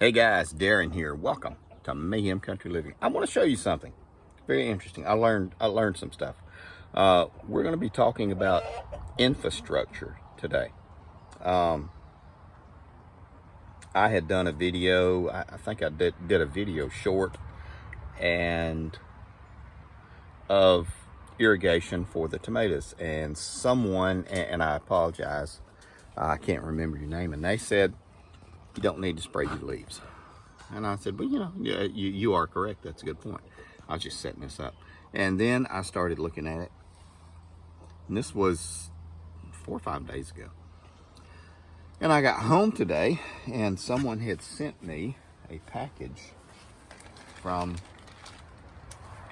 Hey guys, Darren here. Welcome to Mayhem Country Living. I want to show you something very interesting. I learned some stuff. We're going to be talking about infrastructure today. I had done a video. I think I did a video short and of irrigation for the tomatoes, and someone, and I apologize, I can't remember your name, and they said you don't need to spray your leaves. And I said, well, yeah, you are correct. That's a good point. I was just setting this up. And then I started looking at it. And this was 4 or 5 days ago. And I got home today, and someone had sent me a package from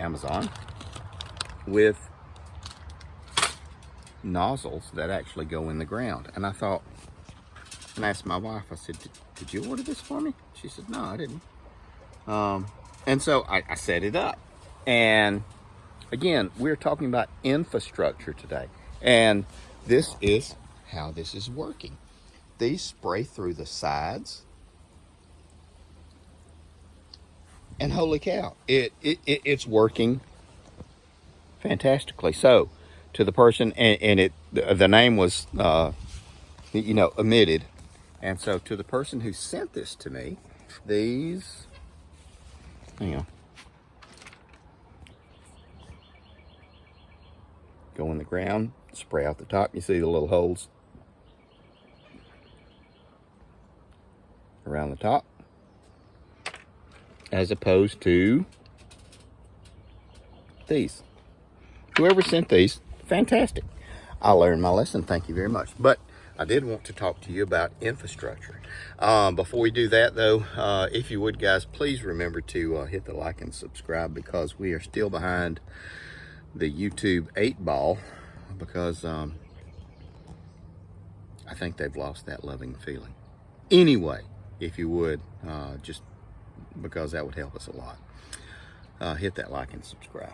Amazon with nozzles that actually go in the ground. And I thought, and I asked my wife, I said, did you order this for me? She said, no, I didn't. And so I set it up. And again, we're talking about infrastructure today. And this is how this is working. These spray through the sides. And holy cow, it's working fantastically. So to the person, and the name was, omitted. And so to the person who sent this to me, these, go in the ground, spray out the top. You see the little holes around the top, as opposed to these. Whoever sent these, fantastic. I learned my lesson, thank you very much. But I did want to talk to you about infrastructure. Before we do that though, if you would guys, please remember to hit the like and subscribe, because we are still behind the YouTube 8 ball, because I think they've lost that loving feeling. Anyway, if you would, just because that would help us a lot. Hit that like and subscribe.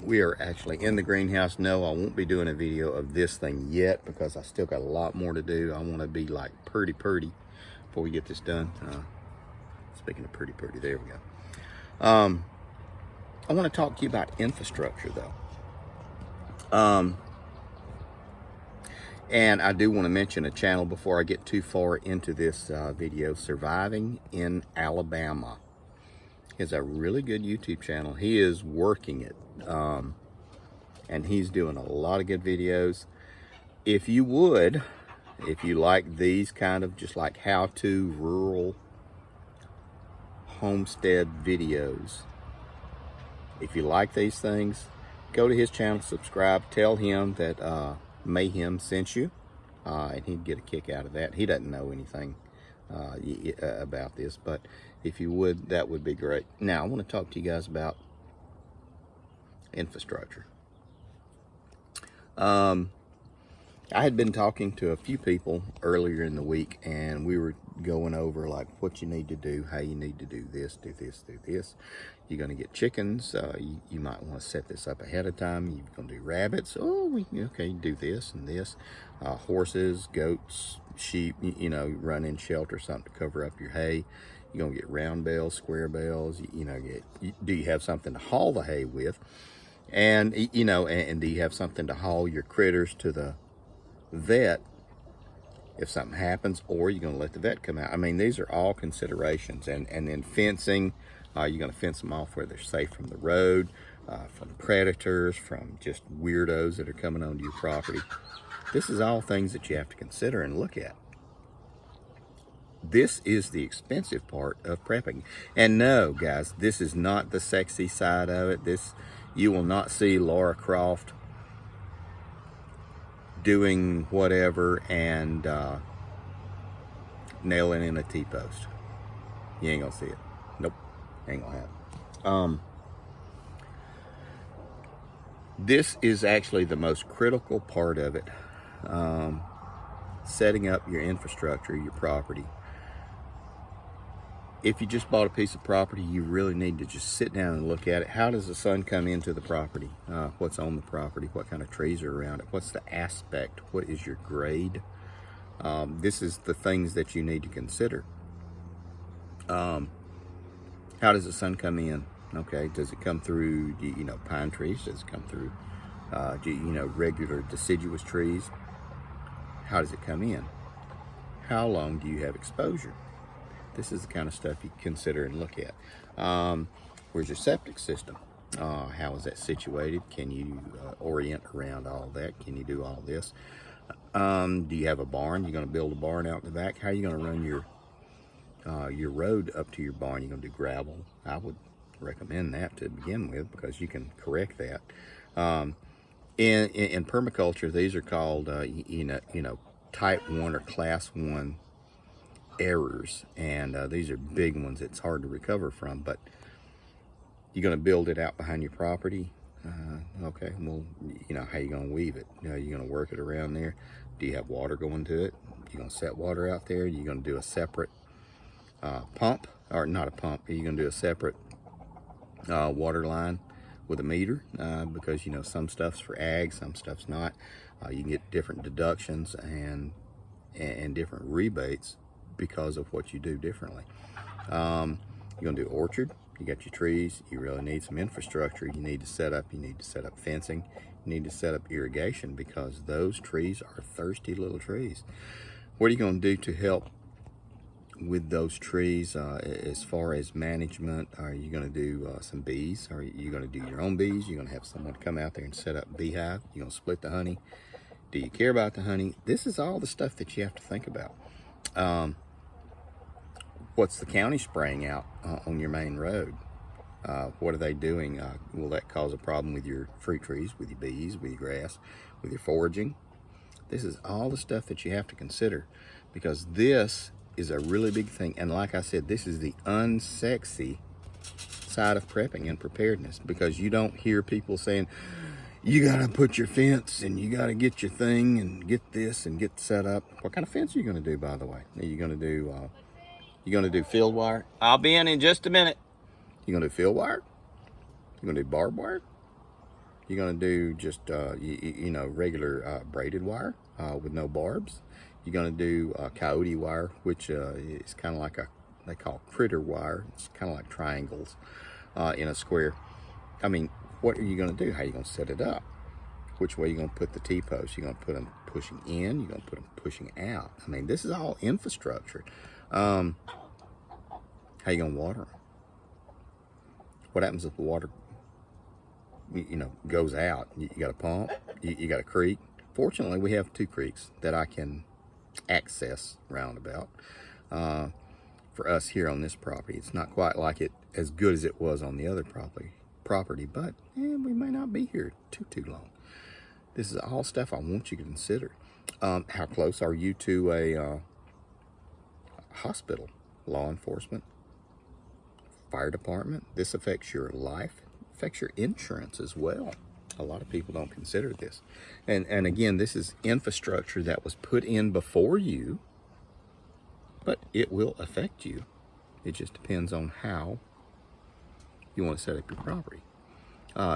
We are actually in the greenhouse. No, I won't be doing a video of this thing yet, because I still got a lot more to do. I want to be like pretty before we get this done. Speaking of pretty, there we go. I want to talk to you about infrastructure though. And I do want to mention a channel before I get too far into this video. Surviving in Alabama is a really good YouTube channel. He is working it, and he's doing a lot of good videos. If you like these kind of just like how-to rural homestead videos, if you like these things, go to his channel, subscribe, tell him that Mayhem sent you, and he'd get a kick out of that. He doesn't know anything about this, but if you would, that would be great. Now I want to talk to you guys about infrastructure. I had been talking to a few people earlier in the week, and we were going over like what you need to do, how you need to do this. You're going to get chickens. You might want to set this up ahead of time. You're going to do rabbits. Okay, do this and this. Horses, goats, sheep, run in shelter, something to cover up your hay. You're going to get round bales, square bales. Do you have something to haul the hay with? And, and do you have something to haul your critters to the vet if something happens, or you're going to let the vet come out? I mean, these are all considerations. And then fencing, you're going to fence them off where they're safe from the road, from predators, from just weirdos that are coming onto your property. This is all things that you have to consider and look at. This is the expensive part of prepping. And no, guys, this is not the sexy side of it. You will not see Laura Croft doing whatever and nailing in a T-post. You ain't gonna see it. Nope, ain't gonna happen. This is actually the most critical part of it. Setting up your infrastructure, your property. If you just bought a piece of property, you really need to just sit down and look at it. How does the sun come into the property? What's on the property? What kind of trees are around it? What's the aspect? What is your grade? This is the things that you need to consider. How does the sun come in? Okay, does it come through, pine trees? Does it come through, regular deciduous trees? How does it come in? How long do you have exposure? This is the kind of stuff you consider and look at. Where's your septic system? How is that situated? Can you orient around all that? Can you do all this? Do you have a barn? You're going to build a barn out in the back? How are you going to run your road up to your barn? You're going to do gravel? I would recommend that to begin with, because you can correct that. In permaculture, these are called type 1 or class 1 errors, and these are big ones. It's hard to recover from, but you're going to build it out behind your property. Okay, well, how you going to weave it? You're going to work it around there. Do you have water going to it? You're going to set water out there? You're going to do a separate pump, or not a pump, you're going to do a separate water line with a meter, because some stuff's for ag, some stuff's not. You can get different deductions and different rebates because of what you do differently. You're going to do orchard. You got your trees. You really need some infrastructure. You need to set up fencing. You need to set up irrigation, because those trees are thirsty little trees. What are you going to do to help with those trees as far as management? Are you going to do some bees? Are you going to do your own bees? You're going to have someone come out there and set up a beehive? You're going to split the honey? Do you care about the honey? This is all the stuff that you have to think about. What's the county spraying out on your main road? What are they doing? Will that cause a problem with your fruit trees, with your bees, with your grass, with your foraging? This is all the stuff that you have to consider, because this is a really big thing. And like I said, this is the unsexy side of prepping and preparedness, because you don't hear people saying, you got to put your fence and you got to get your thing and get this and get set up. What kind of fence are you going to do, by the way? Are you going to do field wire? I'll be in just a minute. You're going to do field wire? You're going to do barbed wire? You're going to do just, regular braided wire with no barbs? You're going to do coyote wire, which is kind of like they call critter wire. It's kind of like triangles in a square. I mean, what are you going to do? How are you going to set it up? Which way are you going to put the T-posts? You're going to put them pushing in? You're going to put them pushing out? I mean, this is all infrastructure. How are you going to water them? What happens if the water, goes out? You got a pump? You got a creek? Fortunately, we have 2 creeks that I can access roundabout for us here on this property. It's not quite like it as good as it was on the other property, but we may not be here too long. This is all stuff I want you to consider. How close are you to a hospital, law enforcement, fire department? This affects your life, affects your insurance as well. A lot of people don't consider this. And again, this is infrastructure that was put in before you, but it will affect you. It just depends on how you want to set up your property.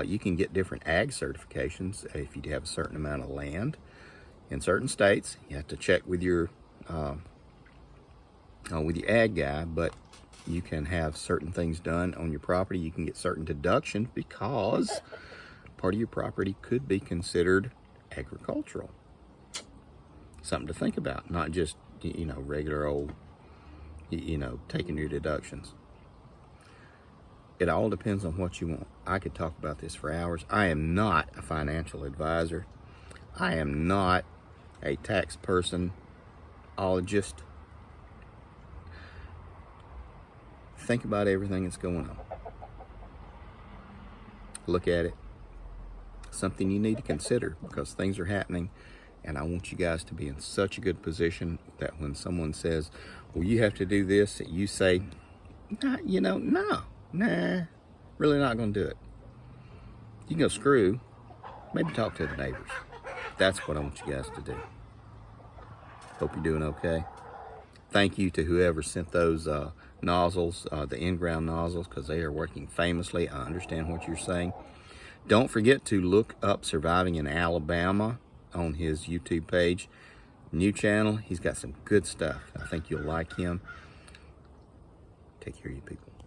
You can get different ag certifications if you have a certain amount of land. In certain states, you have to check with your ag guy, but you can have certain things done on your property. You can get certain deductions because part of your property could be considered agricultural. Something to think about, not just, regular old, taking your deductions. It all depends on what you want. I could talk about this for hours. I am not a financial advisor. I am not a tax person. I'll just think about everything that's going on. Look at it. Something you need to consider, because things are happening, and I want you guys to be in such a good position that when someone says, well, you have to do this, that you say, nah, really not going to do it. You can go screw, maybe talk to the neighbors. That's what I want you guys to do. Hope you're doing okay. Thank you to whoever sent those nozzles, the in-ground nozzles, because they are working famously. I understand what you're saying. Don't forget to look up Surviving in Alabama on his YouTube page. New channel. He's got some good stuff. I think you'll like him. Take care of you people.